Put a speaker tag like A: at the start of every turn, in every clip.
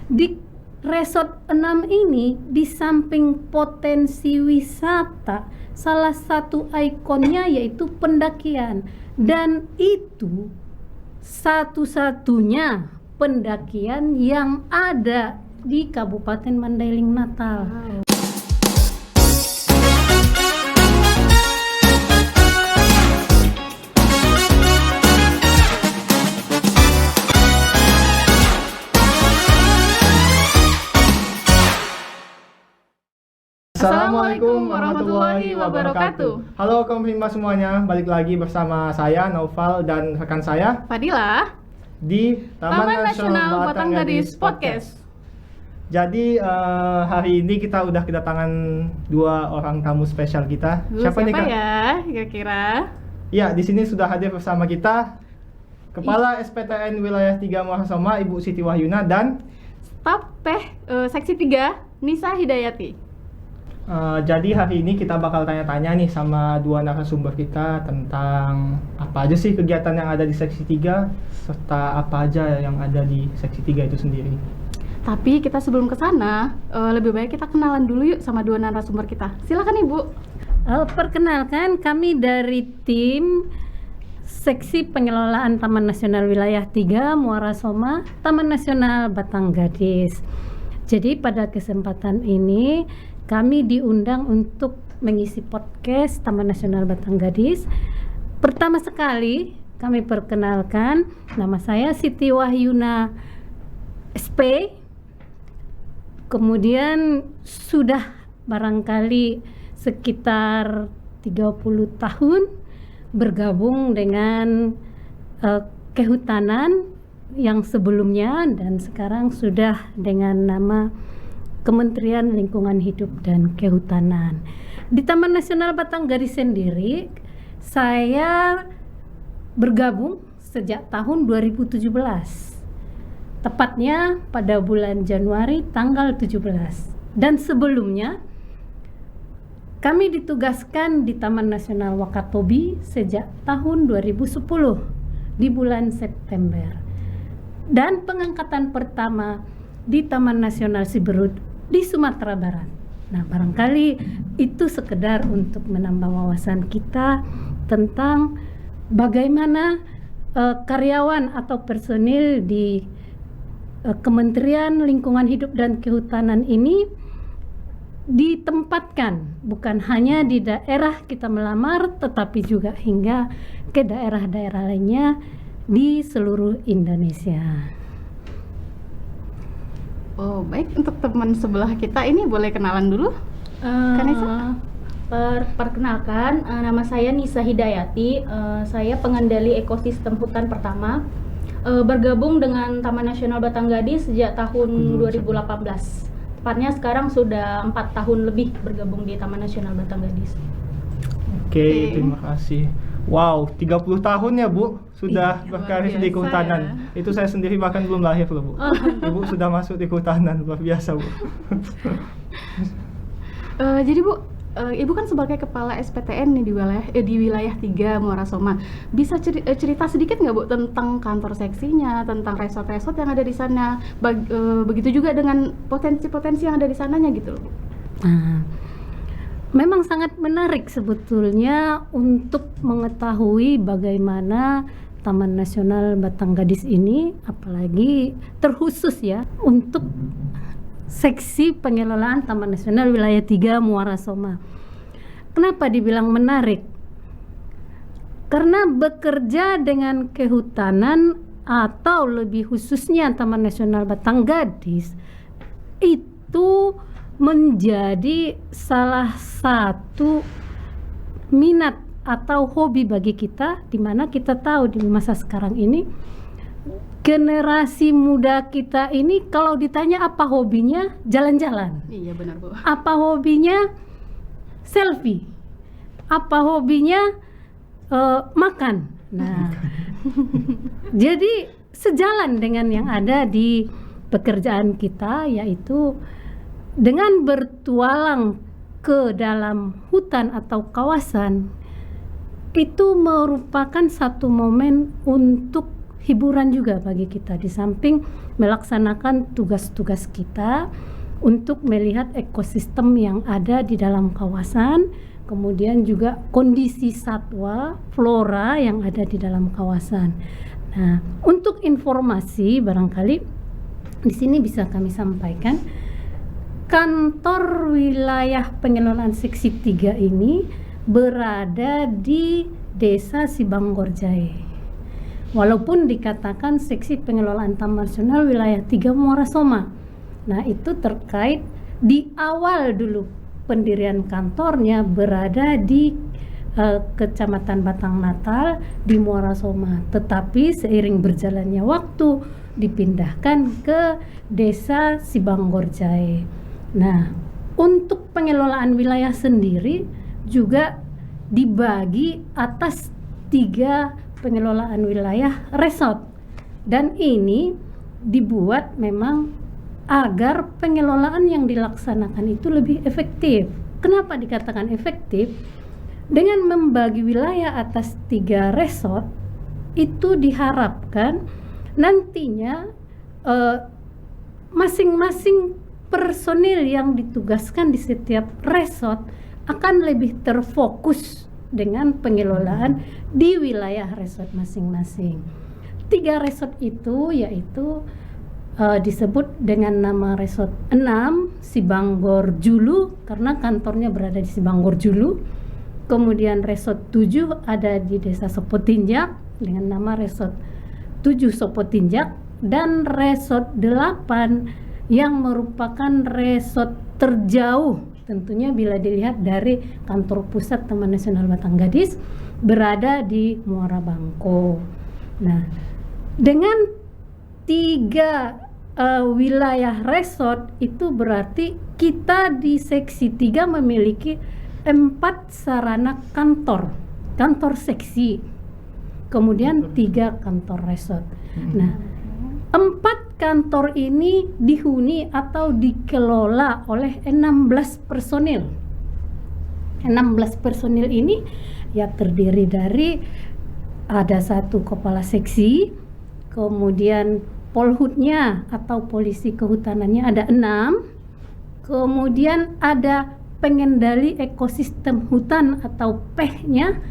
A: Di Resort 6 ini, di samping potensi wisata, salah satu ikonnya yaitu pendakian, dan itu satu-satunya pendakian yang ada di Kabupaten Mandailing Natal.
B: Assalamualaikum warahmatullahi wabarakatuh. Halo kaum Prima semuanya, balik lagi bersama saya Naufal dan rekan saya
C: Fadila
B: di
C: Taman Nasional Batanggadis Podcast.
B: Jadi hari ini kita udah kedatangan dua orang tamu spesial kita.
C: Siapa
B: nih Kak?
C: ya kira-kira?
B: Ya, di sini sudah hadir bersama kita Kepala SPTN Wilayah 3 Muarasoma Ibu Siti Wahyuna dan
C: Staf Seksi 3 Nisa Hidayati.
B: Jadi hari ini kita bakal tanya-tanya nih sama dua narasumber kita tentang apa aja sih kegiatan yang ada di Seksi 3 serta apa aja yang ada di Seksi 3 itu sendiri.
C: Tapi kita sebelum ke sana, lebih baik kita kenalan dulu yuk sama dua narasumber kita. Silakan Ibu.
A: Perkenalkan, kami dari tim Seksi Pengelolaan Taman Nasional Wilayah 3 Muarasoma, Taman Nasional Batanggadis. Jadi pada kesempatan ini kami diundang untuk mengisi podcast Taman Nasional Batanggadis. Pertama sekali kami perkenalkan, nama saya Siti Wahyuna SP. Kemudian sudah barangkali sekitar 30 tahun bergabung dengan kehutanan yang sebelumnya dan sekarang sudah dengan nama Kementerian Lingkungan Hidup dan Kehutanan. Di Taman Nasional Batanggadis sendiri, saya bergabung sejak tahun 2017. Tepatnya pada bulan Januari tanggal 17. Dan sebelumnya, kami ditugaskan di Taman Nasional Wakatobi sejak tahun 2010 di bulan September. Dan pengangkatan pertama di Taman Nasional Siberut di Sumatera Barat. Nah, barangkali itu sekedar untuk menambah wawasan kita tentang bagaimana karyawan atau personil di Kementerian Lingkungan Hidup dan Kehutanan ini ditempatkan bukan hanya di daerah kita melamar, tetapi juga hingga ke daerah-daerah lainnya di seluruh Indonesia.
C: Oh baik, untuk teman sebelah kita ini boleh kenalan dulu? Kanesa?
D: Perkenalkan, nama saya Nisa Hidayati. Saya pengendali ekosistem hutan pertama, bergabung dengan Taman Nasional Batanggadis sejak tahun 2018. Tepatnya sekarang sudah 4 tahun lebih bergabung di Taman Nasional Batanggadis.
B: Oke, terima kasih. Wow, 30 tahun ya Bu, sudah berkarir di kehutanan. Itu saya sendiri bahkan belum lahir loh Bu. Ibu sudah masuk di kehutanan, luar biasa Bu.
C: Jadi Bu, Ibu kan sebagai kepala SPTN nih di wilayah 3 Muarasoma. Bisa cerita sedikit nggak Bu tentang kantor seksinya, tentang resort-resort yang ada di sana, begitu juga dengan potensi-potensi yang ada di sananya gitu loh Bu.
A: Memang sangat menarik sebetulnya untuk mengetahui bagaimana Taman Nasional Batanggadis ini, apalagi terkhusus ya untuk Seksi Pengelolaan Taman Nasional Wilayah 3 Muarasoma. Kenapa dibilang menarik? Karena bekerja dengan kehutanan atau lebih khususnya Taman Nasional Batanggadis itu menjadi salah satu minat atau hobi bagi kita, di mana kita tahu di masa sekarang ini generasi muda kita ini kalau ditanya apa hobinya, jalan-jalan.
C: Iya benar Bu.
A: Apa hobinya? Selfie. Apa hobinya? Makan. Nah, jadi sejalan dengan yang ada di pekerjaan kita, yaitu dengan bertualang ke dalam hutan atau kawasan, itu merupakan satu momen untuk hiburan juga bagi kita, di samping melaksanakan tugas-tugas kita untuk melihat ekosistem yang ada di dalam kawasan, kemudian juga kondisi satwa, flora yang ada di dalam kawasan. Nah, untuk informasi barangkali di sini bisa kami sampaikan, kantor wilayah pengelolaan seksi 3 ini berada di Desa Sibanggorjae. Walaupun dikatakan seksi pengelolaan Taman Nasional wilayah 3 Muara Soma. Nah, itu terkait di awal dulu pendirian kantornya berada di Kecamatan Batang Natal di Muara Soma, tetapi seiring berjalannya waktu dipindahkan ke Desa Sibanggorjae. Nah, untuk pengelolaan wilayah sendiri juga dibagi atas 3 pengelolaan wilayah resort, dan ini dibuat memang agar pengelolaan yang dilaksanakan itu lebih efektif. Kenapa dikatakan efektif? Dengan membagi wilayah atas 3 resort itu diharapkan nantinya masing-masing personil yang ditugaskan di setiap resort akan lebih terfokus dengan pengelolaan di wilayah resort masing-masing. 3 resort itu yaitu disebut dengan nama resort 6 Sibanggorjulu karena kantornya berada di Sibanggorjulu. Kemudian resort 7 ada di Desa Sopotinjak dengan nama resort 7 Sopotinjak, dan resort 8 yang merupakan resort terjauh tentunya bila dilihat dari kantor pusat Taman Nasional Batanggadis berada di Muara Bangko. Nah, dengan 3 wilayah resort itu berarti kita di seksi 3 memiliki 4 sarana kantor seksi, kemudian 3 kantor resort. Nah, 4 kantor ini dihuni atau dikelola oleh 16 personil. 16 personil ini ya terdiri dari ada 1 kepala seksi, kemudian polhutnya atau polisi kehutanannya ada 6, kemudian ada pengendali ekosistem hutan atau PEH-nya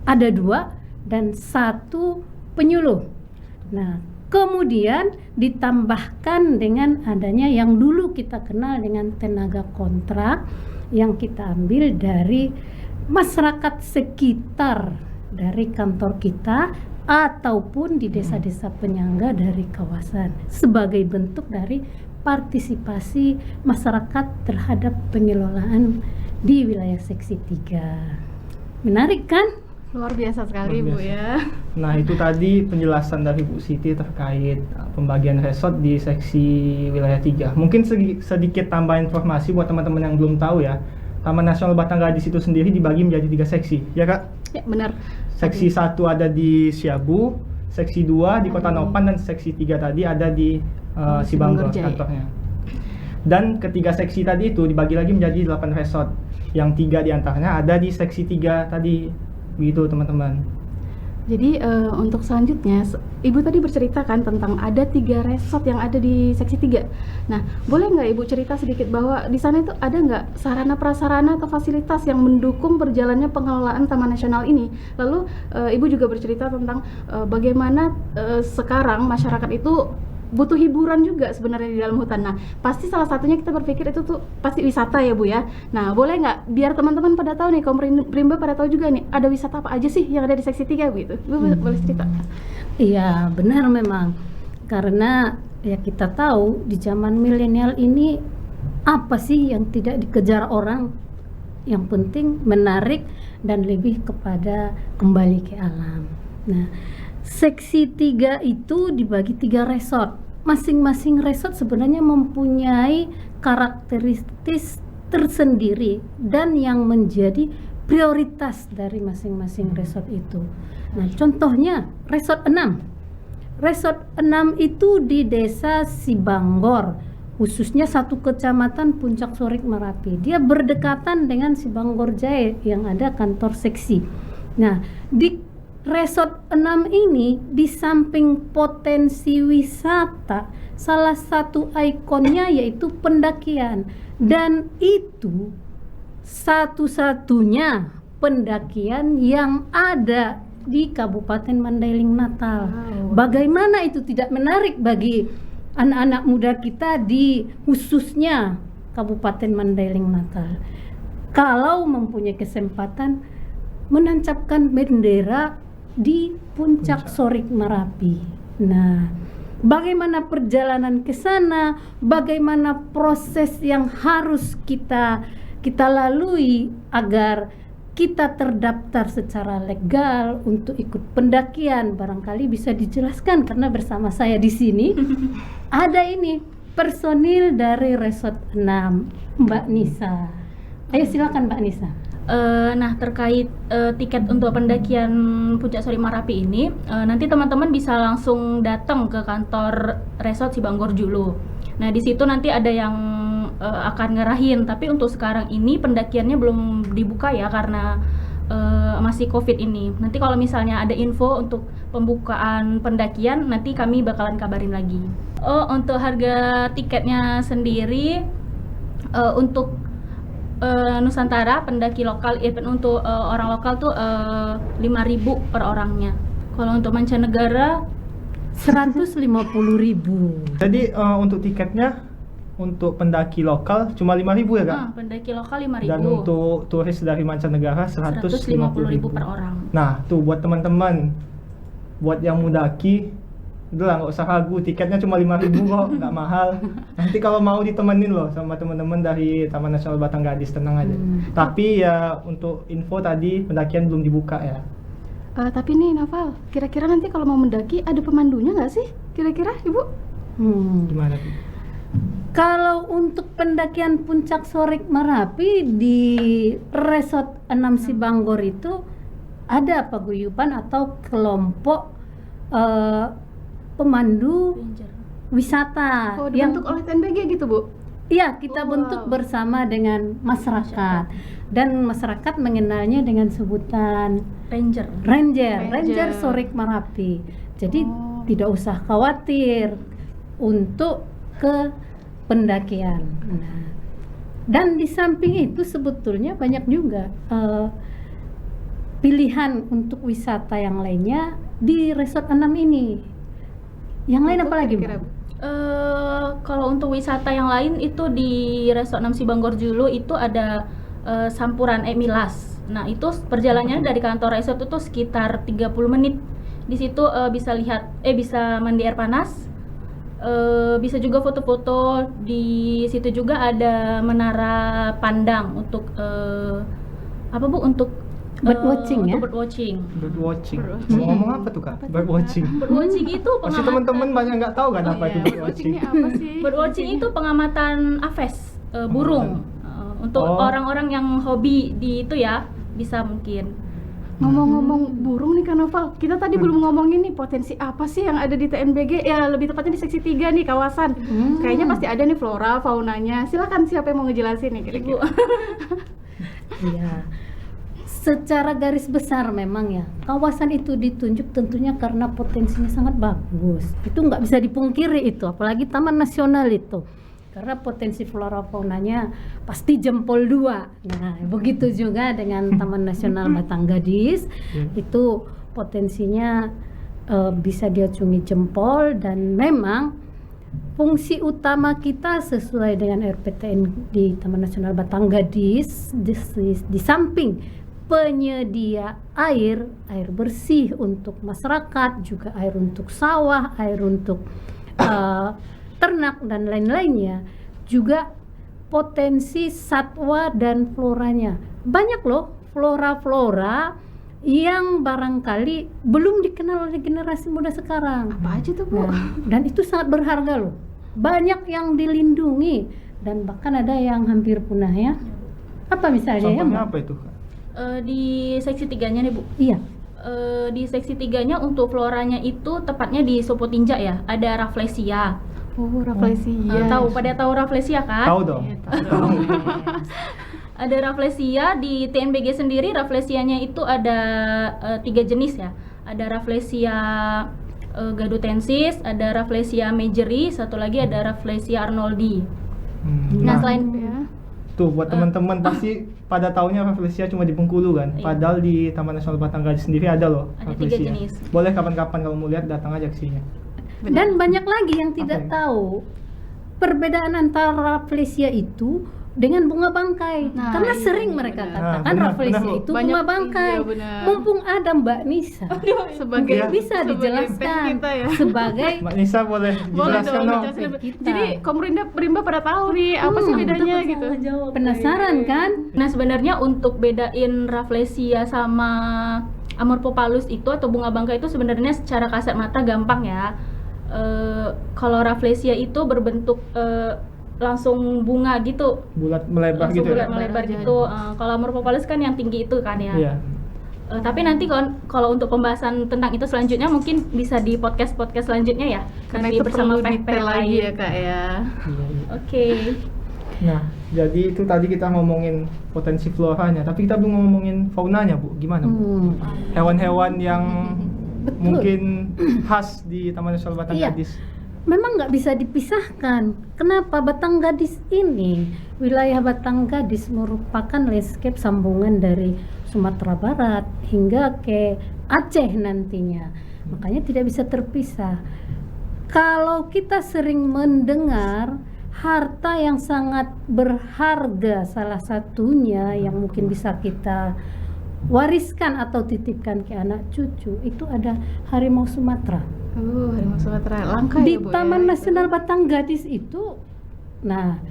A: ada 2, dan 1 penyuluh. Nah, kemudian ditambahkan dengan adanya yang dulu kita kenal dengan tenaga kontrak yang kita ambil dari masyarakat sekitar dari kantor kita ataupun di desa-desa penyangga dari kawasan sebagai bentuk dari partisipasi masyarakat terhadap pengelolaan di wilayah seksi 3. Menarik kan?
C: Luar biasa sekali,
B: Luar
C: Bu
B: biasa.
C: ya.
B: Nah, itu tadi penjelasan dari Bu Siti terkait pembagian resort di seksi wilayah 3. Mungkin sedikit tambah informasi buat teman-teman yang belum tahu ya. Taman Nasional Batanggadis itu sendiri dibagi menjadi 3 seksi, ya Kak?
C: Ya, benar.
B: Seksi 1 ada di Siabu, seksi 2 di Kota Nopan, dan seksi 3 tadi ada di Sibanggor kantornya. Dan ketiga seksi tadi itu dibagi lagi menjadi 8 resort, yang 3 diantaranya ada di seksi 3 tadi, begitu teman-teman.
C: Jadi untuk selanjutnya, Ibu tadi berceritakan tentang ada 3 resort yang ada di seksi 3. Nah, boleh nggak Ibu cerita sedikit bahwa di sana itu ada nggak sarana prasarana atau fasilitas yang mendukung berjalannya pengelolaan Taman Nasional ini? Lalu Ibu juga bercerita tentang bagaimana sekarang masyarakat itu butuh hiburan juga sebenarnya di dalam hutan. Nah, pasti salah satunya kita berpikir itu tuh pasti wisata ya Bu ya. Nah, boleh nggak biar teman-teman pada tahu nih, kaum Rimba pada tahu juga nih, ada wisata apa aja sih yang ada di seksi 3 gitu. Bu boleh cerita?
A: Iya, benar memang. Karena ya kita tahu di zaman milenial ini apa sih yang tidak dikejar orang? Yang penting menarik dan lebih kepada kembali ke alam. Nah, seksi 3 itu dibagi 3 resort. Masing-masing resort sebenarnya mempunyai karakteristik tersendiri dan yang menjadi prioritas dari masing-masing resort itu. Nah, contohnya resort 6. Resort 6 itu di Desa Sibanggor, khususnya 1 kecamatan Puncak Sorik Merapi. Dia berdekatan dengan Sibanggorjae yang ada kantor seksi. Nah, di Resort 6 ini di samping potensi wisata, salah satu ikonnya yaitu pendakian, dan itu satu-satunya pendakian yang ada di Kabupaten Mandailing Natal. Bagaimana itu tidak menarik bagi anak-anak muda kita di khususnya Kabupaten Mandailing Natal kalau mempunyai kesempatan menancapkan bendera di puncak Sorik Marapi. Nah, bagaimana perjalanan ke sana, bagaimana proses yang harus kita lalui agar kita terdaftar secara legal untuk ikut pendakian, barangkali bisa dijelaskan karena bersama saya di sini ada ini personil dari Resort 6, Mbak Nisa. Ayo silakan Mbak Nisa.
D: Nah, terkait tiket untuk pendakian Puncak Sorik Marapi ini, nanti teman-teman bisa langsung datang ke kantor Resort Sibanggor Julu. Nah, di situ nanti ada yang akan ngerahin, tapi untuk sekarang ini pendakiannya belum dibuka ya karena masih COVID ini. Nanti kalau misalnya ada info untuk pembukaan pendakian, nanti kami bakalan kabarin lagi. Untuk harga tiketnya sendiri untuk Nusantara pendaki lokal, event untuk orang lokal tuh 5.000 per orangnya. Kalau untuk mancanegara
A: 150.000.
B: Jadi untuk tiketnya untuk pendaki lokal cuma 5.000 ya Kak?
D: Pendaki lokal 5.000.
B: Dan untuk turis dari mancanegara 150.000
D: per orang.
B: Nah tuh buat teman-teman, buat yang mudaki, udah nggak usah ragu, tiketnya cuma 5.000 kok, nggak mahal. Nanti kalau mau ditemenin loh sama teman-teman dari Taman Nasional Batanggadis, tenang aja. Tapi ya untuk info tadi pendakian belum dibuka ya.
C: Tapi nih Naval, kira-kira nanti kalau mau mendaki ada pemandunya nggak sih? Kira-kira Ibu?
B: Gimana tuh?
A: Kalau untuk pendakian Puncak Sorik Marapi di Resort 6 Sibanggor itu ada paguyuban atau kelompok pemandu wisata
C: Dibentuk oleh TNBG gitu Bu?
A: Iya, kita bentuk bersama dengan masyarakat. Dan masyarakat mengenalnya dengan sebutan Ranger Sorik Marapi. Jadi tidak usah khawatir untuk ke pendakian. Nah, dan di samping itu sebetulnya banyak juga pilihan untuk wisata yang lainnya di Resort 6 ini. Yang lain apa lagi, Mbak?
D: Kalau untuk wisata yang lain itu di Resort 6 Sibanggor Julu itu ada Sampuran Milas. Nah, itu perjalanannya dari kantor resort itu sekitar 30 menit. Di situ bisa bisa mandi air panas. Bisa juga foto-foto. Di situ juga ada menara pandang untuk untuk
A: birdwatching ya?
D: Untuk birdwatching.
B: Ngomong apa tuh Kak? Birdwatching.
D: Birdwatching itu
B: Pasti teman-teman banyak nggak tahu kan apa itu birdwatching.
C: Ini apa sih?
D: Birdwatching itu pengamatan aves, burung. Untuk orang-orang yang hobi di itu ya, bisa mungkin.
C: Ngomong-ngomong burung nih Kak Noval, kita tadi belum ngomongin nih potensi apa sih yang ada di TNBG, ya lebih tepatnya di seksi 3 nih kawasan. Kayaknya pasti ada nih flora, faunanya. Silakan siapa yang mau ngejelasin nih kira-kira.
A: Iya. Secara garis besar memang ya, kawasan itu ditunjuk tentunya karena potensinya sangat bagus. Itu nggak bisa dipungkiri itu, apalagi Taman Nasional itu. Karena potensi flora faunanya pasti jempol 2. Nah, begitu juga dengan Taman Nasional Batanggadis, itu potensinya bisa diacungi jempol. Dan memang fungsi utama kita sesuai dengan RPTN di Taman Nasional Batanggadis di samping penyedia air bersih untuk masyarakat, juga air untuk sawah, air untuk ternak dan lain-lainnya, juga potensi satwa dan floranya. Banyak loh flora-flora yang barangkali belum dikenal oleh generasi muda sekarang.
C: Apa aja tuh Bu?
A: Dan itu sangat berharga loh. Banyak yang dilindungi dan bahkan ada yang hampir punah ya. Apa misalnya ya?
B: Contohnya apa itu?
D: Di seksi 3-nya nih Bu.
A: Iya.
D: Di seksi 3-nya untuk floranya itu tepatnya di Sopotinja ya, ada Rafflesia.
C: Rafflesia.
D: Pada tahu Rafflesia kan?
B: Tahu dong.
D: Ada Rafflesia di TNBG sendiri. Rafflesianya itu ada 3 jenis ya. ada Rafflesia gadotensis, ada Rafflesia majori, satu lagi ada Rafflesia arnoldi. Nah, selain
C: Ya.
B: tuh buat teman-teman pasti pada taunya Rafflesia cuma di Bengkulu kan.
D: Iya.
B: Padahal di Taman Nasional Batangadis sendiri ada loh
D: Ada 3
B: Rafflesia.
D: jenis.
B: Boleh kapan-kapan kalau mau lihat datang aja ke sini.
A: Dan banyak lagi yang tidak
B: Apa ya?
A: tahu perbedaan antara Rafflesia itu dengan bunga bangkai.
C: Nah,
A: Karena
C: iya,
A: sering
C: benar.
A: mereka
C: Nah,
A: katakan
B: benar,
A: Rafflesia
B: benar, Bu.
A: itu
C: Banyak-
A: bunga bangkai.
C: iya, benar.
A: Mumpung ada Mbak Nisa,
C: Sebagai
B: Iya.
A: bisa
C: sebagai
A: dijelaskan
C: tag kita ya.
A: sebagai
B: Mbak Nisa boleh
C: Boleh
B: dijelaskan
C: dong,
B: dong.
C: dijelasin lebih.
A: Kita.
C: Jadi Komrinda pada tahu nih apa sih bedanya gitu.
A: penasaran kan?
D: Nah, sebenarnya untuk bedain Rafflesia sama Amorphopalus itu atau bunga bangkai itu sebenarnya secara kasat mata gampang ya. Kalau Rafflesia itu berbentuk langsung bunga gitu,
B: Bulat melebar
D: langsung
B: gitu ya.
D: bulat melebar
C: Aja.
D: gitu. Kalau Amorphopalus kan yang tinggi itu kan ya.
B: Iya.
D: Tapi nanti kalau untuk pembahasan tentang itu selanjutnya mungkin bisa di podcast selanjutnya ya.
C: Karena
D: Nanti
C: itu
D: bersama
C: perlu
D: PFP
C: detail lagi ya
D: lain.
C: Kak ya.
B: Iya, iya.
D: Oke.
B: Nah, jadi itu tadi kita ngomongin potensi floranya, tapi kita belum ngomongin faunanya, Bu. Gimana, Bu? Hewan-hewan yang
A: Betul.
B: mungkin khas di Taman Nasional Batangadis.
A: Memang nggak bisa dipisahkan. Kenapa Batanggadis ini? Wilayah Batanggadis merupakan landscape sambungan dari Sumatera Barat hingga ke Aceh nantinya. Makanya tidak bisa terpisah. Kalau kita sering mendengar harta yang sangat berharga, salah satunya yang mungkin bisa kita wariskan atau titipkan ke anak cucu, itu ada harimau Sumatera.
C: Harimau Sumatera langka
A: Di
C: ya Bu
A: Taman
C: ya,
A: Nasional Batanggadis itu, nah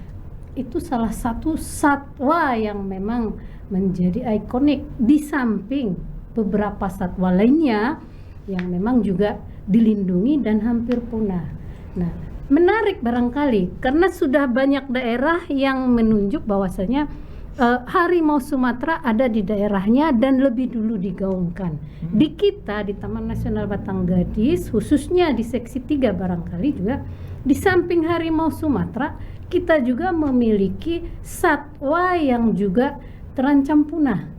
A: itu salah satu satwa yang memang menjadi ikonik di samping beberapa satwa lainnya yang memang juga dilindungi dan hampir punah. Nah, menarik barangkali karena sudah banyak daerah yang menunjuk bahwasanya harimau Sumatera ada di daerahnya dan lebih dulu digaungkan. Di kita di Taman Nasional Batanggadis khususnya di seksi 3 barangkali juga di samping harimau Sumatera kita juga memiliki satwa yang juga terancam punah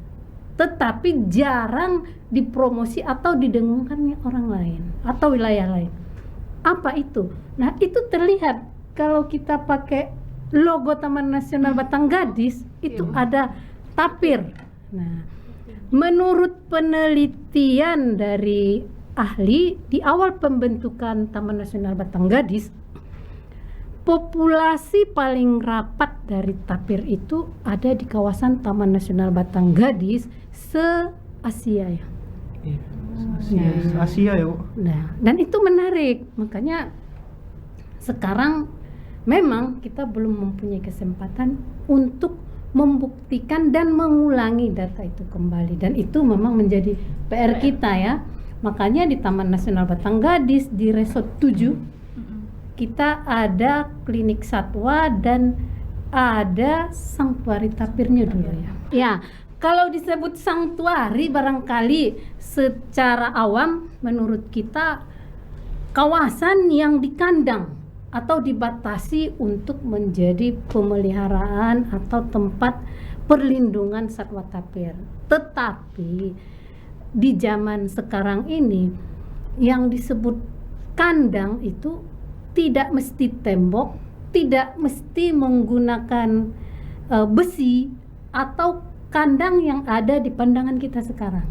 A: tetapi jarang dipromosi atau didengungkan orang lain atau wilayah lain. Apa itu? Nah, itu terlihat kalau kita pakai logo Taman Nasional Batanggadis itu ada tapir. Nah, menurut penelitian dari ahli di awal pembentukan Taman Nasional Batanggadis, populasi paling rapat dari tapir itu ada di kawasan Taman Nasional Batanggadis se-Asia ya.
B: Iya. Asia ya, Bu.
A: Nah, dan itu menarik. Makanya sekarang memang kita belum mempunyai kesempatan untuk membuktikan dan mengulangi data itu kembali, dan itu memang menjadi PR kita ya. Makanya di Taman Nasional Batanggadis di Resort 7 kita ada klinik satwa dan ada sanktuari tapirnya dulu ya. Ya, kalau disebut sanktuari barangkali secara awam menurut kita kawasan yang dikandang atau dibatasi untuk menjadi pemeliharaan atau tempat perlindungan satwa tapir. Tetapi di zaman sekarang ini yang disebut kandang itu tidak mesti tembok, tidak mesti menggunakan besi atau kandang yang ada di pandangan kita sekarang.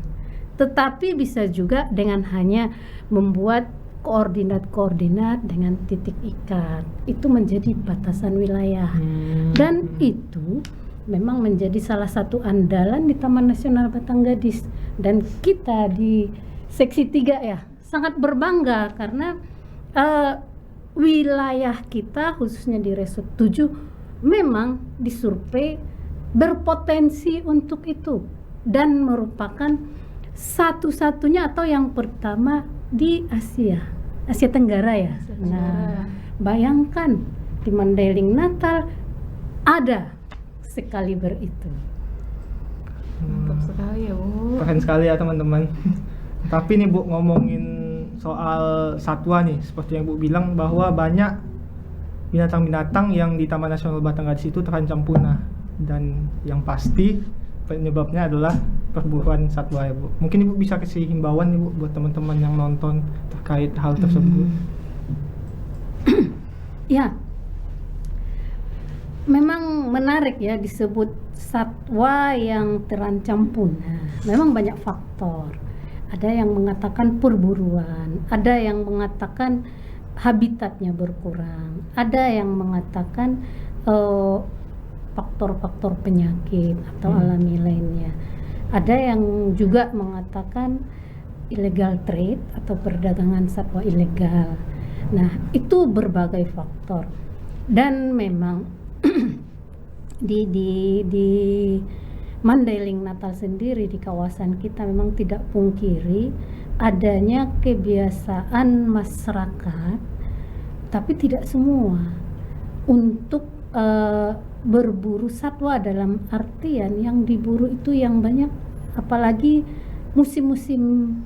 A: Tetapi bisa juga dengan hanya membuat koordinat-koordinat dengan titik ikat. Itu menjadi batasan wilayah. Dan itu memang menjadi salah satu andalan di Taman Nasional Batanggadis. Dan kita di seksi 3 ya sangat berbangga karena wilayah kita khususnya di Resort 7 memang disurvei berpotensi untuk itu dan merupakan satu-satunya atau yang pertama di Asia Tenggara ya. Nah, bayangkan di Mandailing Natal ada sekaliber itu.
C: Mantap sekali ya Bu.
B: Keren sekali ya teman-teman. Tapi nih Bu, ngomongin soal satwa nih, seperti yang Bu bilang bahwa banyak binatang-binatang yang di Taman Nasional Batanggadis itu terancam punah, dan yang pasti penyebabnya adalah perburuan satwa ya Bu. Mungkin Ibu bisa kasih himbauan nih Bu buat teman-teman yang nonton terkait hal tersebut.
A: Ya, memang menarik ya disebut satwa yang terancam punah. Memang banyak faktor. Ada yang mengatakan perburuan, ada yang mengatakan habitatnya berkurang, ada yang mengatakan faktor-faktor penyakit atau alami lainnya. Ada yang juga mengatakan illegal trade atau perdagangan satwa ilegal. Nah, itu berbagai faktor. Dan memang di Mandailing Natal sendiri di kawasan kita memang tidak pungkiri adanya kebiasaan masyarakat, tapi tidak semua, untuk berburu satwa dalam artian yang diburu itu yang banyak, apalagi musim-musim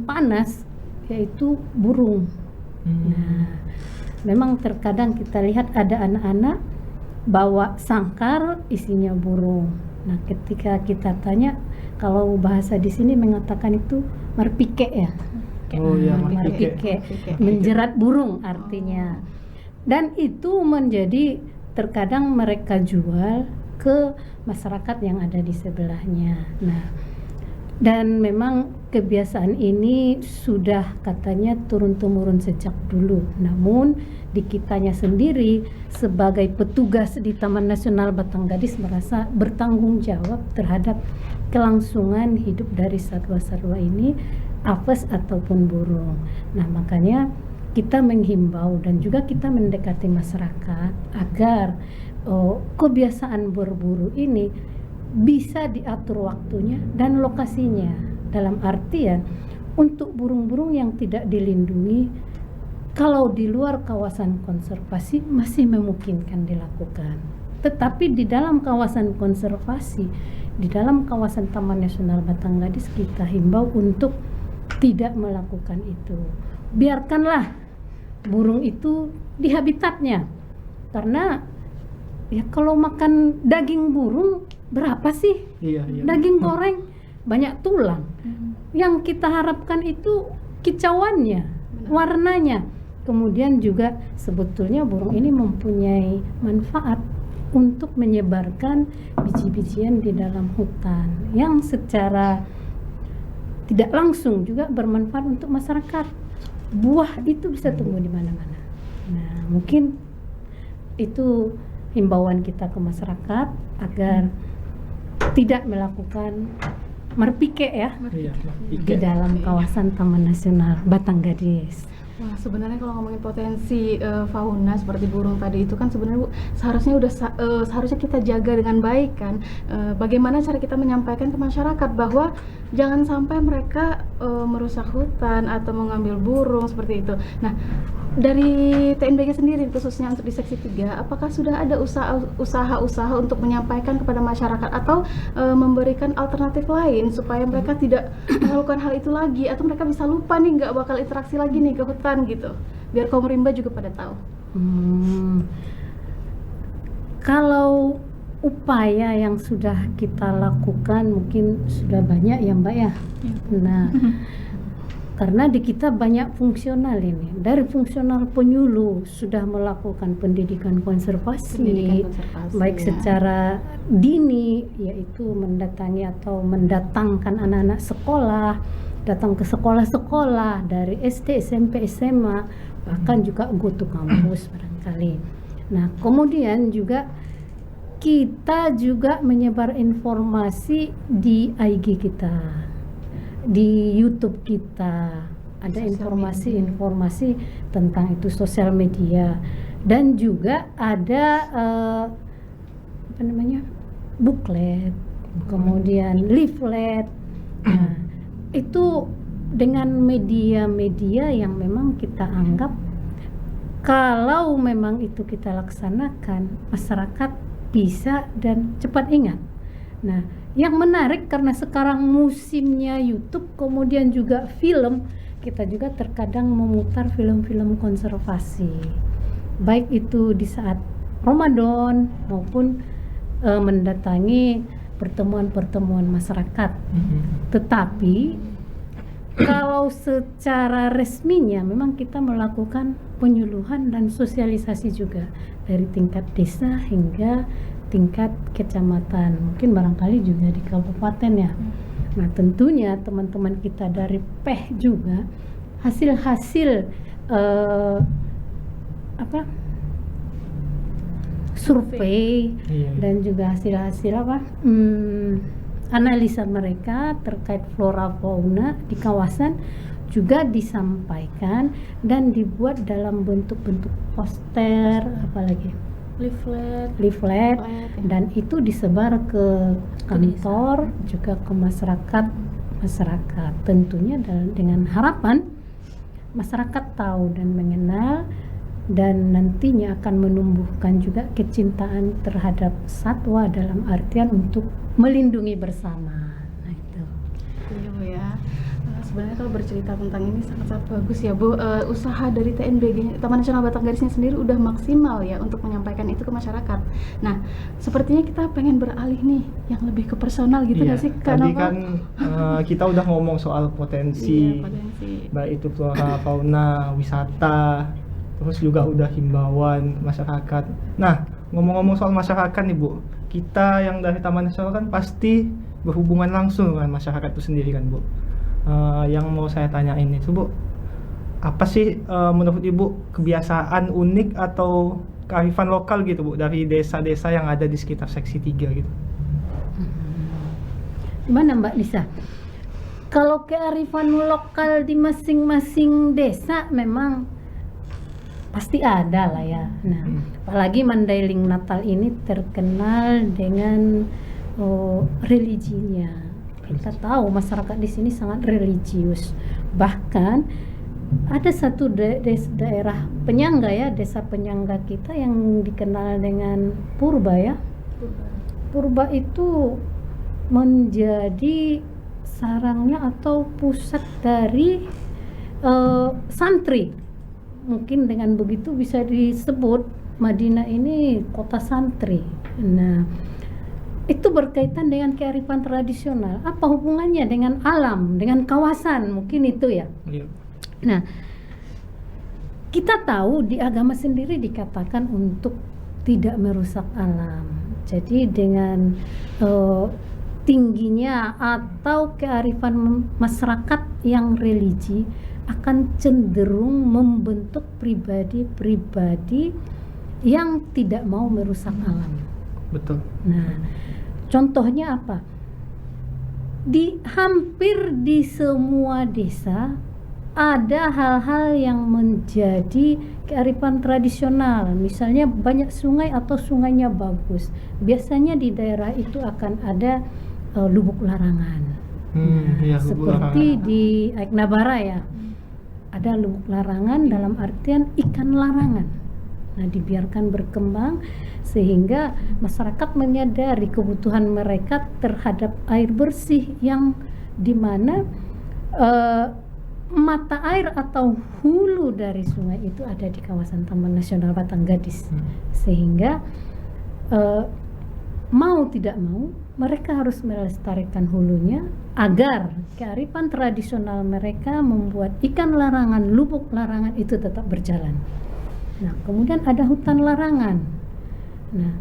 A: panas, yaitu burung. Nah, memang terkadang kita lihat ada anak-anak bawa sangkar isinya burung. Nah, ketika kita tanya, kalau bahasa di sini mengatakan itu marpike ya.
B: Oh iya,
A: Marpike, menjerat burung artinya. Dan itu menjadi terkadang mereka jual ke masyarakat yang ada di sebelahnya. Nah, dan memang kebiasaan ini sudah katanya turun-temurun sejak dulu. Namun di kitanya sendiri sebagai petugas di Taman Nasional Batanggadis merasa bertanggung jawab terhadap kelangsungan hidup dari satwa-satwa ini, apes ataupun burung. Nah, makanya kita menghimbau dan juga kita mendekati masyarakat agar kebiasaan berburu ini bisa diatur waktunya dan lokasinya, dalam artian untuk burung-burung yang tidak dilindungi, kalau di luar kawasan konservasi masih memungkinkan dilakukan. Tetapi di dalam kawasan konservasi, di dalam kawasan Taman Nasional Batanggadis, kita himbau untuk tidak melakukan itu. Biarkanlah burung itu di habitatnya. Karena ya kalau makan daging burung berapa sih?
B: Iya.
A: Daging goreng banyak tulang. Yang kita harapkan itu kicauannya, warnanya. Kemudian juga sebetulnya burung ini mempunyai manfaat untuk menyebarkan biji-bijian di dalam hutan yang secara tidak langsung juga bermanfaat untuk masyarakat. Buah itu bisa tumbuh di mana-mana. Nah, mungkin itu himbauan kita ke masyarakat agar tidak melakukan marpike ya di dalam kawasan Taman Nasional Batanggadis.
C: Wah, sebenarnya kalau ngomongin potensi fauna seperti burung tadi itu kan sebenarnya Bu, seharusnya kita jaga dengan baik kan. Bagaimana cara kita menyampaikan ke masyarakat bahwa jangan sampai mereka merusak hutan atau mengambil burung seperti itu. Nah, dari TNBG sendiri khususnya untuk di seksi 3, apakah sudah ada usaha-usaha untuk menyampaikan kepada masyarakat atau memberikan alternatif lain supaya mereka tidak melakukan hal itu lagi, atau mereka bisa lupa nih, nggak bakal interaksi lagi nih ke hutan gitu, biar kaum rimba juga pada tahu.
A: Kalau upaya yang sudah kita lakukan mungkin sudah banyak ya Mbak ya. Nah, karena di kita banyak fungsional ini, dari fungsional penyuluh sudah melakukan pendidikan konservasi, baik secara dini, yaitu mendatangi atau mendatangkan anak-anak sekolah, datang ke sekolah-sekolah dari SD, SMP, SMA, bahkan juga go to kampus barangkali. Nah, kemudian juga kita juga menyebar informasi di IG kita, di YouTube kita, ada informasi-informasi tentang itu sosial media, dan juga ada booklet, kemudian leaflet. Nah, itu dengan media-media yang memang kita anggap kalau memang itu kita laksanakan, masyarakat bisa dan cepat ingat. Nah, yang menarik karena sekarang musimnya YouTube, kemudian juga film, kita juga terkadang memutar film-film konservasi, baik itu di saat Ramadan maupun mendatangi pertemuan-pertemuan masyarakat. Tetapi kalau secara resminya memang kita melakukan penyuluhan dan sosialisasi juga dari tingkat desa hingga tingkat kecamatan, mungkin barangkali juga di kabupaten ya. Nah tentunya teman-teman kita dari PEH juga hasil-hasil survei dan juga hasil-hasil analisa mereka terkait flora fauna di kawasan juga disampaikan dan dibuat dalam bentuk-bentuk poster, apalagi leaflet dan itu disebar ke kantor juga ke masyarakat tentunya dengan harapan masyarakat tahu dan mengenal dan nantinya akan menumbuhkan juga kecintaan terhadap satwa dalam artian untuk melindungi bersama. Nah itu.
C: Iya Bu ya. Sebenarnya kalau bercerita tentang ini sangat bagus ya Bu. Usaha dari TNBG Taman Nasional Batanggadisnya sendiri udah maksimal ya untuk menyampaikan itu ke masyarakat. Nah, sepertinya kita pengen beralih nih yang lebih ke personal gitu nggak sih?
B: Tadi kan kita udah ngomong soal potensi, baik itu flora, fauna, wisata, terus juga udah himbauan masyarakat. Nah, ngomong-ngomong soal masyarakat nih Bu, kita yang dari Taman Nasional kan pasti berhubungan langsung dengan masyarakat itu sendiri kan Bu. Yang mau saya tanyain itu Bu, apa sih menurut Ibu kebiasaan unik atau kearifan lokal gitu Bu dari desa-desa yang ada di sekitar Seksi 3 gitu?
A: Gimana Mbak Lisa? Kalau kearifan lokal di masing-masing desa memang pasti ada lah ya. Nah, apalagi Mandailing Natal ini terkenal dengan religinya. Kita tahu masyarakat di sini sangat religius. Bahkan ada satu daerah penyangga ya, desa penyangga kita yang dikenal dengan Purba ya. Purba itu menjadi sarangnya atau pusat dari santri. Mungkin dengan begitu bisa disebut Madinah ini kota santri. Nah, itu berkaitan dengan kearifan tradisional. Apa hubungannya dengan alam, dengan kawasan? Mungkin itu ya. Nah, kita tahu di agama sendiri dikatakan untuk tidak merusak alam. Jadi dengan tingginya atau kearifan masyarakat yang religi akan cenderung membentuk pribadi-pribadi yang tidak mau merusak alam.
B: Betul.
A: Nah, contohnya apa? Hampir di semua desa ada hal-hal yang menjadi kearifan tradisional. Misalnya banyak sungai atau sungainya bagus. Biasanya di daerah itu akan ada lubuk larangan. Seperti di Aiknabara ya. Ada lubuk larangan dalam artian ikan larangan. Nah, dibiarkan berkembang sehingga masyarakat menyadari kebutuhan mereka terhadap air bersih yang dimana mata air atau hulu dari sungai itu ada di kawasan Taman Nasional Batanggadis. Sehingga mau tidak mau mereka harus melestarikan hulunya agar kearifan tradisional mereka membuat ikan larangan, lubuk larangan itu tetap berjalan. Nah, kemudian ada hutan larangan. Nah,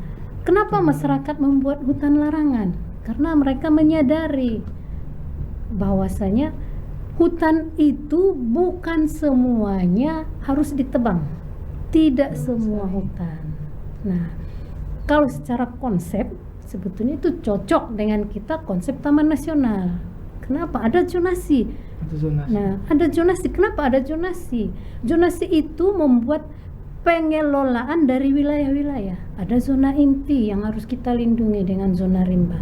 A: kenapa masyarakat membuat hutan larangan? Karena mereka menyadari bahwasanya hutan itu bukan semuanya harus ditebang. Tidak semua hutan. Nah, kalau secara konsep sebetulnya itu cocok dengan kita konsep Taman Nasional. Kenapa? Ada zonasi. Nah, ada zonasi. Kenapa ada zonasi? Zonasi itu membuat pengelolaan dari wilayah-wilayah. Ada zona inti yang harus kita lindungi dengan zona rimba.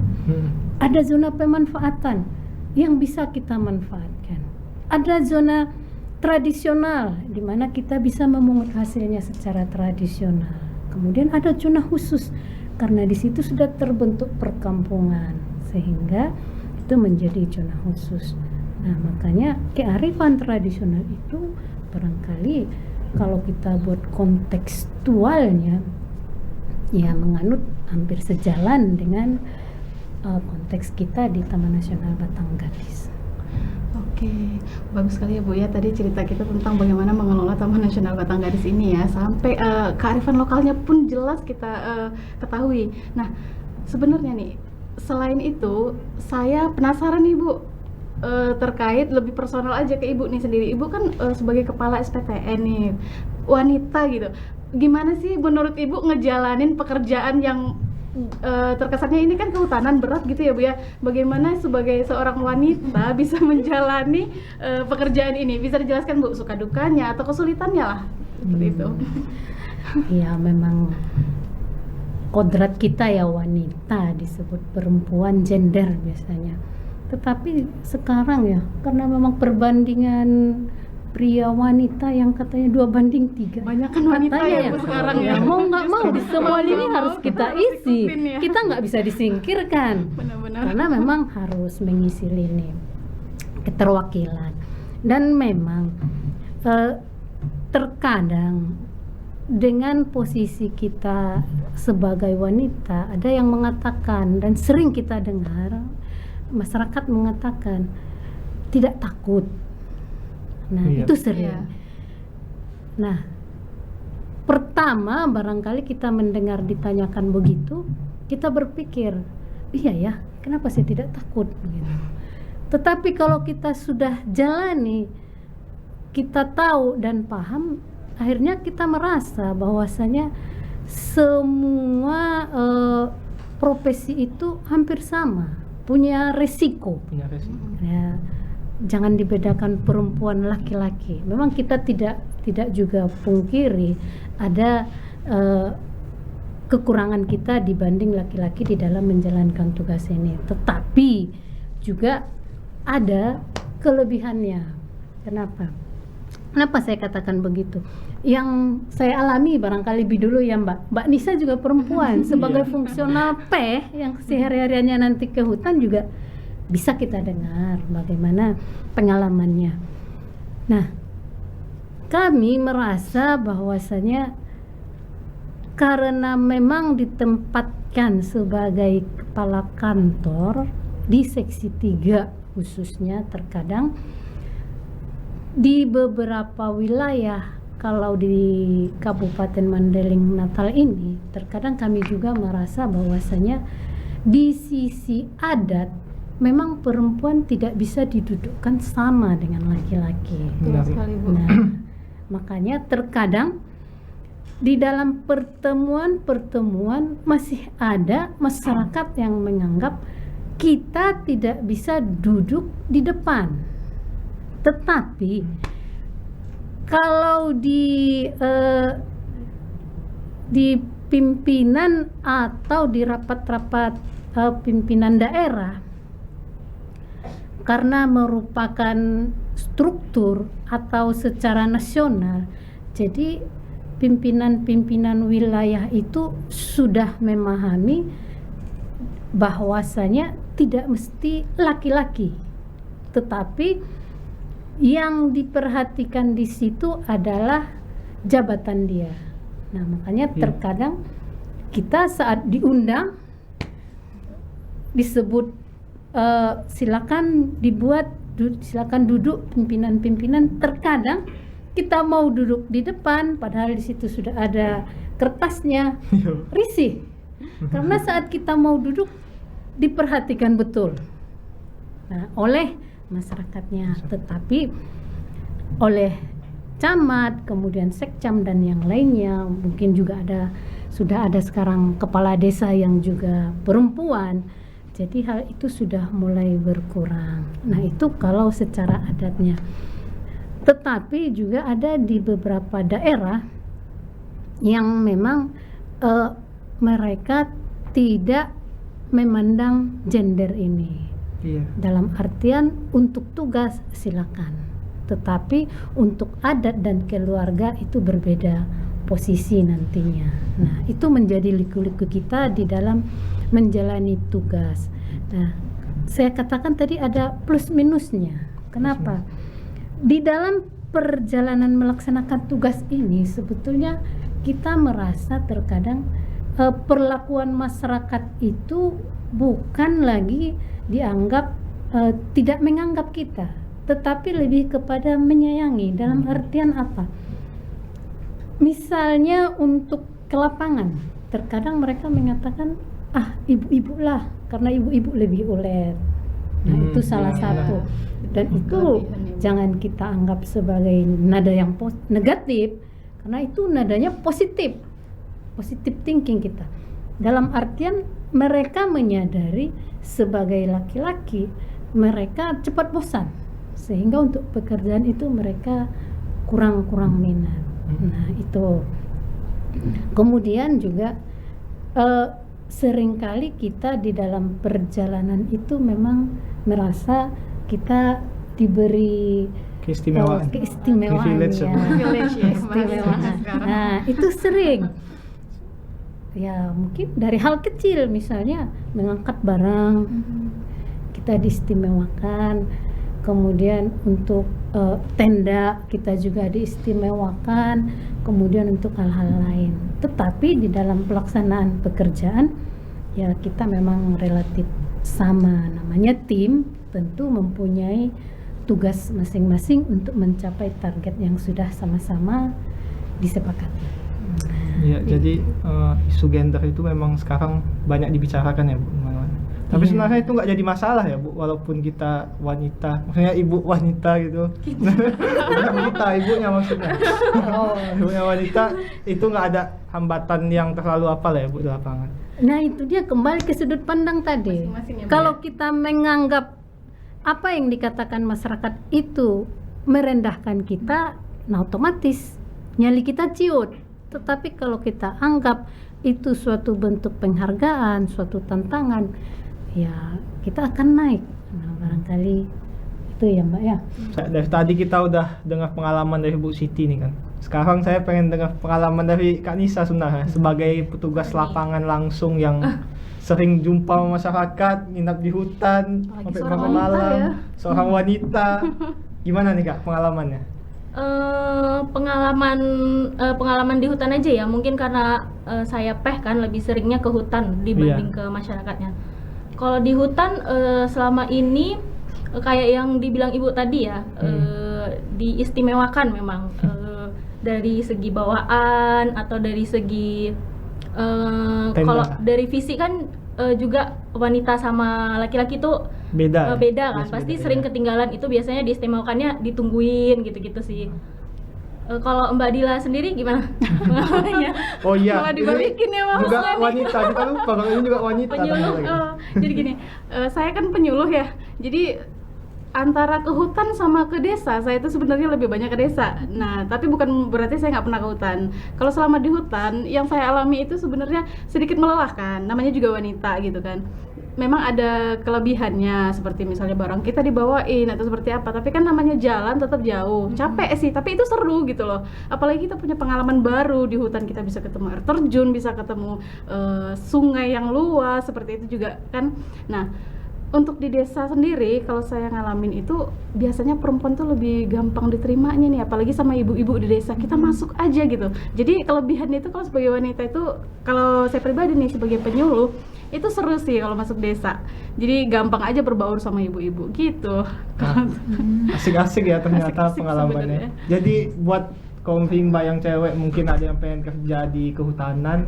A: Ada zona pemanfaatan yang bisa kita manfaatkan. Ada zona tradisional di mana kita bisa memungut hasilnya secara tradisional. Kemudian ada zona khusus karena di situ sudah terbentuk perkampungan sehingga itu menjadi zona khusus. Nah, makanya kearifan tradisional itu barangkali kalau kita buat kontekstualnya ya menganut hampir sejalan dengan konteks kita di Taman Nasional Batanggadis.
C: Oke, bagus sekali ya Bu ya, tadi cerita kita tentang bagaimana mengelola Taman Nasional Batanggadis ini ya, sampai kearifan lokalnya pun jelas kita ketahui. Nah, sebenarnya nih, selain itu, saya penasaran nih Bu, terkait lebih personal aja ke Ibu nih sendiri. Ibu kan sebagai kepala SPTN nih, wanita gitu. Gimana sih menurut Ibu ngejalanin pekerjaan yang terkesannya ini kan kehutanan berat gitu ya Bu ya. Bagaimana sebagai seorang wanita bisa menjalani pekerjaan ini? Bisa dijelaskan Bu suka dukanya atau kesulitannya lah seperti itu.
A: Ya memang kodrat kita ya, wanita disebut perempuan, gender biasanya. Tetapi sekarang ya, karena memang perbandingan pria wanita yang katanya 2:3.
C: Banyak kan wanita
A: Katanya
C: ya Bu sekarang ya.
A: Mau nggak mau di semua
C: Mau
A: ini
C: nggak
A: harus
C: mau
A: kita
C: harus
A: isi.
C: ikutin ya.
A: Kita nggak bisa disingkirkan.
C: Benar-benar.
A: Karena memang harus mengisi lini keterwakilan. Dan memang terkadang dengan posisi kita sebagai wanita, ada yang mengatakan dan sering kita dengar masyarakat mengatakan tidak takut. Nah,
B: Iya.
A: itu sering.
C: Iya.
A: Nah, pertama barangkali kita mendengar ditanyakan begitu, kita berpikir, iya ya, kenapa saya tidak takut? Gitu. Tetapi kalau kita sudah jalani, kita tahu dan paham, akhirnya kita merasa bahwasanya semua profesi itu hampir sama, punya resiko.
B: Punya resiko.
A: Ya, jangan dibedakan perempuan laki-laki. Memang kita tidak juga pungkiri ada kekurangan kita dibanding laki-laki di dalam menjalankan tugas ini. Tetapi juga ada kelebihannya. Kenapa? Kenapa saya katakan begitu? Yang saya alami barangkali lebih dulu ya Mbak Nisa juga perempuan sebagai fungsional P yang sehari-hariannya nanti ke hutan juga bisa kita dengar bagaimana pengalamannya. Nah, kami merasa bahwasanya karena memang ditempatkan sebagai kepala kantor di seksi 3 khususnya, terkadang di beberapa wilayah, kalau di Kabupaten Mandailing Natal ini, terkadang kami juga merasa bahwasanya di sisi adat memang perempuan tidak bisa didudukkan sama dengan laki-laki.
C: Betul sekali Bu.
A: Nah, makanya terkadang di dalam pertemuan-pertemuan masih ada masyarakat yang menganggap kita tidak bisa duduk di depan. Tetapi kalau di pimpinan atau di rapat-rapat pimpinan daerah, karena merupakan struktur atau secara nasional, jadi pimpinan-pimpinan wilayah itu sudah memahami bahwasanya tidak mesti laki-laki, tetapi yang diperhatikan di situ adalah jabatan dia. Nah, makanya terkadang kita saat diundang disebut silakan duduk pimpinan-pimpinan, terkadang kita mau duduk di depan padahal di situ sudah ada kertasnya, risih. Karena saat kita mau duduk diperhatikan betul. Nah, oleh masyarakatnya, tetapi oleh camat, kemudian sekcam dan yang lainnya, mungkin juga sudah ada sekarang kepala desa yang juga perempuan. Jadi hal itu sudah mulai berkurang. Nah, itu kalau secara adatnya. Tetapi juga ada di beberapa daerah yang memang mereka tidak memandang gender ini.
B: Iya.
A: Dalam artian untuk tugas silakan, tetapi untuk adat dan keluarga itu berbeda posisi nantinya. Nah, itu menjadi liku-liku kita di dalam menjalani tugas. Nah, saya katakan tadi ada plus minusnya. Kenapa? Di dalam perjalanan melaksanakan tugas ini sebetulnya kita merasa terkadang perlakuan masyarakat itu bukan lagi dianggap tidak menganggap kita, tetapi lebih kepada menyayangi. Dalam artian apa? Misalnya untuk ke lapangan, terkadang mereka mengatakan, ibu-ibu lah, karena ibu-ibu lebih ulet. Nah, itu salah satu. Dan itu jangan kita anggap sebagai nada yang negatif, karena itu nadanya positif thinking kita. Dalam artian mereka menyadari sebagai laki-laki mereka cepat bosan, sehingga untuk pekerjaan itu mereka kurang minat. Nah, itu. Kemudian juga seringkali kita di dalam perjalanan itu memang merasa kita diberi keistimewaan
B: Privilege
A: ya. Keistimewaan. Nah, itu sering. Ya, mungkin dari hal kecil, misalnya mengangkat barang kita diistimewakan. Kemudian untuk tenda kita juga diistimewakan, kemudian untuk hal-hal lain. Tetapi di dalam pelaksanaan pekerjaan ya kita memang relatif sama. Namanya tim, tentu mempunyai tugas masing-masing untuk mencapai target yang sudah sama-sama disepakati.
B: Ya, jadi isu gender itu memang sekarang banyak dibicarakan ya Bu. Tapi sebenarnya itu nggak jadi masalah ya Bu, walaupun kita wanita, maksudnya ibu wanita gitu. Bukan kita, ibunya maksudnya. Ibunya wanita itu nggak ada hambatan yang terlalu apa lah ya Bu di lapangan.
A: Nah, itu dia kembali ke sudut pandang tadi.
C: Masing-masing ya, Bu,
A: Kalau kita menganggap apa yang dikatakan masyarakat itu merendahkan kita, nah otomatis nyali kita ciut. Tetapi kalau kita anggap itu suatu bentuk penghargaan, suatu tantangan, ya kita akan naik. Nah, barangkali itu ya Mbak ya.
B: Dari tadi kita udah dengar pengalaman dari Bu Siti nih kan. Sekarang saya pengen dengar pengalaman dari Kak Nisa sebenarnya sebagai petugas lapangan langsung yang sering jumpa masyarakat, nginap di hutan sampai berapa malam,
C: ya.
B: seorang wanita. Gimana nih Kak pengalamannya?
D: Pengalaman di hutan aja ya, mungkin karena saya kan lebih seringnya ke hutan dibanding ke masyarakatnya. Kalau di hutan selama ini kayak yang dibilang Ibu tadi ya, diistimewakan memang dari segi bawaan atau dari segi kalau dari fisik kan juga wanita sama laki-laki tuh beda kan,
B: Yes,
D: pasti
B: beda.
D: sering ketinggalan. Itu biasanya diistimewakannya ditungguin gitu-gitu sih. Kalau Mbak Dila sendiri gimana pengalamannya?
B: Oh iya,
C: Malah dibalikin ya, Mas.
B: juga wanita, kita lupa kalau ini juga wanita.
C: Penyuluh. Jadi gini, saya kan penyuluh ya. Jadi antara ke hutan sama ke desa, saya itu sebenarnya lebih banyak ke desa. Nah, tapi bukan berarti saya nggak pernah ke hutan. Kalau selama di hutan, yang saya alami itu sebenarnya sedikit melelahkan. Namanya juga wanita gitu kan. Memang ada kelebihannya, seperti misalnya barang kita dibawain atau seperti apa. Tapi kan namanya jalan tetap jauh, capek sih. Tapi itu seru gitu loh. Apalagi kita punya pengalaman baru di hutan, kita bisa ketemu air terjun, bisa ketemu sungai yang luas, seperti itu juga kan. Nah, untuk di desa sendiri, kalau saya ngalamin itu biasanya perempuan tuh lebih gampang diterimanya nih, apalagi sama ibu-ibu di desa. Kita masuk aja gitu. Jadi kelebihannya itu kalau sebagai wanita itu, kalau saya pribadi nih sebagai penyuluh, itu seru sih kalau masuk desa. Jadi gampang aja berbaur sama ibu-ibu gitu.
B: Asik-asik ya ternyata
C: Asik-asik
B: pengalamannya.
C: sebenarnya.
B: Jadi buat kaum Mbak yang cewek mungkin ada yang pengen kerja di kehutanan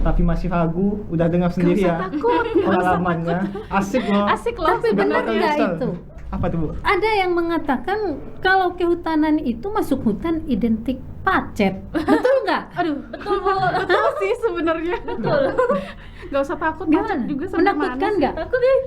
B: tapi masih ragu, udah dengar sendiri ya
C: Takut,
B: pengalamannya. Asik loh.
C: asik loh
A: Tapi benar
B: bakal
A: nggak
B: nyesel.
A: itu?
B: Apa tuh Bu?
A: Ada yang mengatakan kalau kehutanan itu masuk hutan identik pacet. Betul nggak?
C: Aduh, betul sih sebenarnya.
D: Betul.
C: Gak usah takut,
A: Gimana?
C: macet juga sampai
A: Menakutkan
C: mana sih?
A: nggak?
D: Takut deh.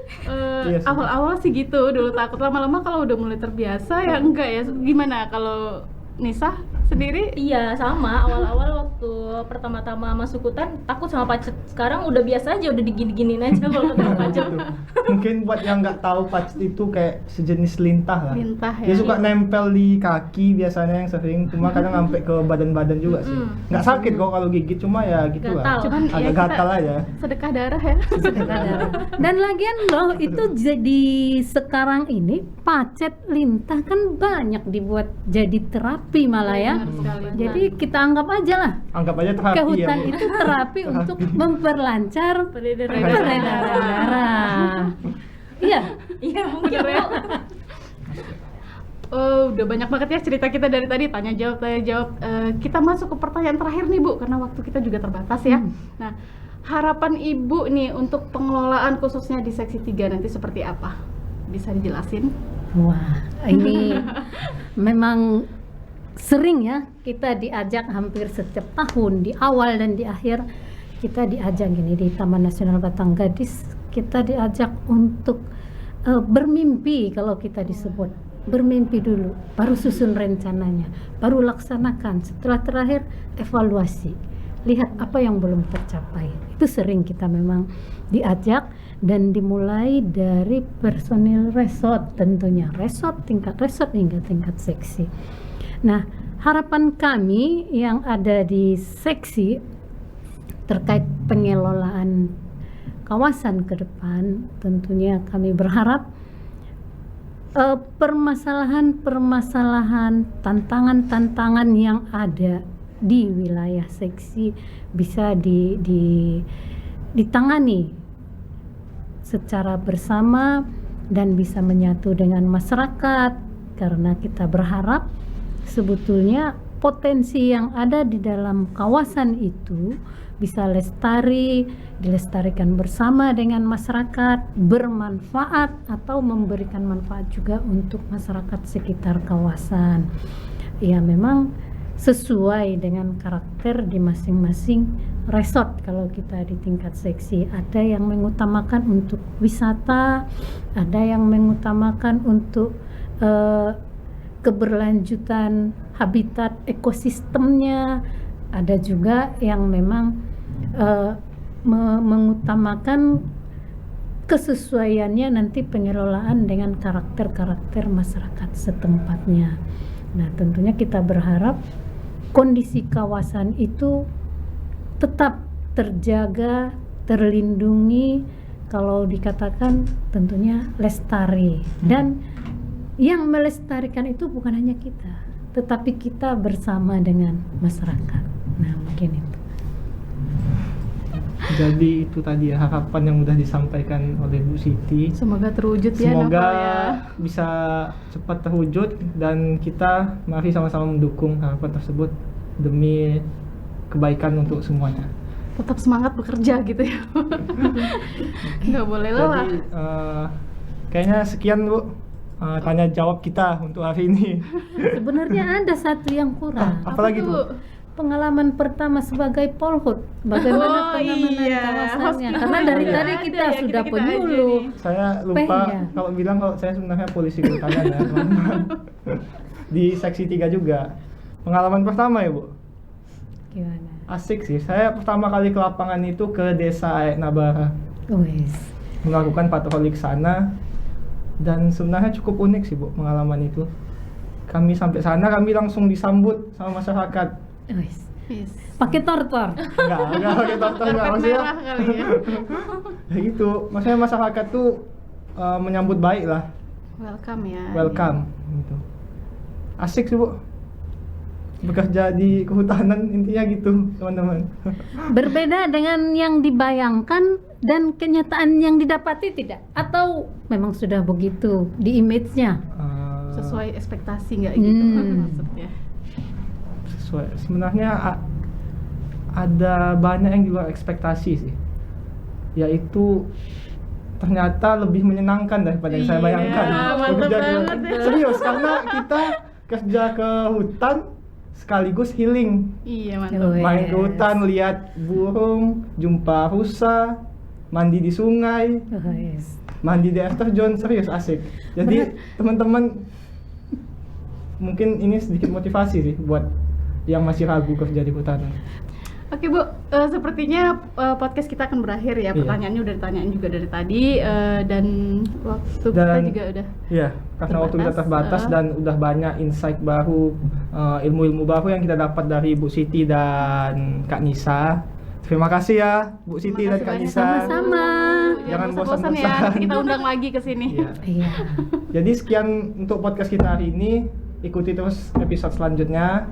B: Iya sih.
C: Awal-awal sih gitu, dulu takut. Lama-lama kalau udah mulai terbiasa ya enggak ya. Gimana kalau Nisa sendiri?
D: Iya, sama. Awal-awal waktu pertama-tama masuk hutan takut sama pacet. Sekarang udah biasa aja, udah digini-giniin aja kalau ketemu pacet.
B: Gitu. Mungkin buat yang nggak tahu pacet itu kayak sejenis lintah lah.
C: Lintah
B: Dia
C: ya.
B: suka nempel di kaki biasanya yang sering, cuma kadang sampai ke badan-badan juga sih. Nggak sakit kok kalau gigit, cuma ya gitu
D: Gatal.
B: lah.
C: Cuman ya
B: Agak
C: kita-
B: gatal aja.
C: Sedekah darah ya.
A: Dan lagian loh itu jadi sekarang ini pacet lintah kan banyak dibuat jadi terapi malah ya.
C: Benar sekali.
A: Jadi kita anggap aja lah
B: Anggap aja terapi
A: ke
B: ya,
A: hutan
B: Bu.
A: itu terapi untuk memperlancar peredaran darah. Iya.
D: Iya mungkin Bu.
C: Oh, udah banyak banget ya cerita kita dari tadi, tanya jawab. Kita masuk ke pertanyaan terakhir nih Bu, karena waktu kita juga terbatas ya. Nah, harapan Ibu nih untuk pengelolaan khususnya di seksi 3 nanti seperti apa? Bisa dijelasin?
A: Wah, ini memang sering ya kita diajak hampir setiap tahun di awal dan di akhir kita diajak gini di Taman Nasional Batanggadis, kita diajak untuk bermimpi. Kalau kita disebut bermimpi dulu, baru susun rencananya, baru laksanakan, setelah terakhir evaluasi, lihat apa yang belum tercapai. Itu sering kita memang diajak, dan dimulai dari personil resort tentunya, tingkat resort hingga tingkat seksi. Nah, harapan kami yang ada di seksi terkait pengelolaan kawasan ke depan, tentunya kami berharap permasalahan-permasalahan, tantangan-tantangan yang ada di wilayah seksi bisa ditangani secara bersama dan bisa menyatu dengan masyarakat, karena kita berharap sebetulnya potensi yang ada di dalam kawasan itu bisa dilestarikan bersama dengan masyarakat, bermanfaat atau memberikan manfaat juga untuk masyarakat sekitar kawasan. Ya, memang sesuai dengan karakter di masing-masing resort. Kalau kita di tingkat seksi, ada yang mengutamakan untuk wisata, ada yang mengutamakan untuk keberlanjutan habitat ekosistemnya, ada juga yang memang mengutamakan kesesuaiannya nanti pengelolaan dengan karakter-karakter masyarakat setempatnya. Nah, tentunya kita berharap kondisi kawasan itu tetap terjaga, terlindungi, kalau dikatakan tentunya lestari. Dan yang melestarikan itu bukan hanya kita, tetapi kita bersama dengan masyarakat. Nah, mungkin itu.
B: Jadi itu tadi ya harapan yang sudah disampaikan oleh Bu Siti.
C: Semoga terwujud ya.
B: Semoga
C: Novel ya.
B: bisa cepat terwujud, dan kita mari sama-sama mendukung harapan tersebut demi kebaikan untuk semuanya.
C: Tetap semangat bekerja gitu ya. Nggak boleh lelah.
B: Jadi kayaknya sekian Bu tanya jawab kita untuk hari ini.
A: Sebenarnya ada satu yang kurang.
B: Apalagi
C: Apa
B: Bu?
C: tuh?
A: Pengalaman pertama sebagai polhut, bagaimana pengamanan kawasannya? Karena dari
C: Hospital
A: tadi
C: ada
A: kita
C: ya,
A: sudah
C: kita-kita aja
A: penyuluh.
C: nih.
B: Saya lupa
A: ya.
B: kalau bilang kalau saya sebenarnya polisi kehutanan ya teman-teman. Di seksi 3 juga. Pengalaman pertama ya Bu?
A: Gimana?
B: Asik sih. Saya pertama kali ke lapangan itu ke desa Aek Nabara,
A: Wes.
B: melakukan patroli ke sana, dan sebenarnya cukup unik sih Bu pengalaman itu. Kami sampai sana, kami langsung disambut sama masyarakat.
A: Wes.
C: Yes.
A: Pakai tortor.
B: Enggak pakai tortor, enggak,
C: Karpet
B: maksudnya
C: merah kali ya.
B: ya gitu. Maksudnya masyarakat tuh menyambut baik lah,
C: Welcome ya.
B: welcome gitu. Asik sih Bu, bekerja di kehutanan, intinya gitu teman-teman.
A: Berbeda dengan yang dibayangkan dan kenyataan yang didapati tidak? Atau memang sudah begitu di image-nya?
C: Sesuai ekspektasi nggak gitu maksudnya.
B: Sesuai. Sebenarnya ada banyak yang di luar ekspektasi sih, yaitu ternyata lebih menyenangkan daripada yang saya
C: Iya,
B: bayangkan.
C: mantap
B: Bekerja
C: banget ya.
B: serius, karena kita kerja ke hutan sekaligus healing.
C: Iya, mantap.
A: Oh,
B: Main ke
A: yes.
B: hutan, lihat burung, jumpa rusa, mandi di sungai,
A: Oh, yes.
B: mandi di air terjun, serius asik. Jadi teman-teman, mungkin ini sedikit motivasi sih buat yang masih ragu kerja di hutan.
C: Oke Bu, sepertinya podcast kita akan berakhir ya.
B: Iya.
C: Pertanyaannya udah ditanyain juga dari tadi, dan waktu kita
B: Dan-
C: juga udah.
B: Iya, karena waktu kita terbatas
C: Terbatas,
B: dan udah banyak insight baru, ilmu-ilmu baru yang kita dapat dari Bu Siti dan Kak Nisa. Terima kasih ya Bu Siti
C: Terima
B: dan
C: kasih
B: Kak
C: banyak.
B: Nisa.
A: Sama-sama.
C: Jangan
B: Jangan
C: bosan-bosan ya,
B: bosan-bosan.
C: nanti kita undang lagi ke sini.
B: Iya.
A: Iya.
B: Jadi sekian untuk podcast kita hari ini. Ikuti terus episode selanjutnya.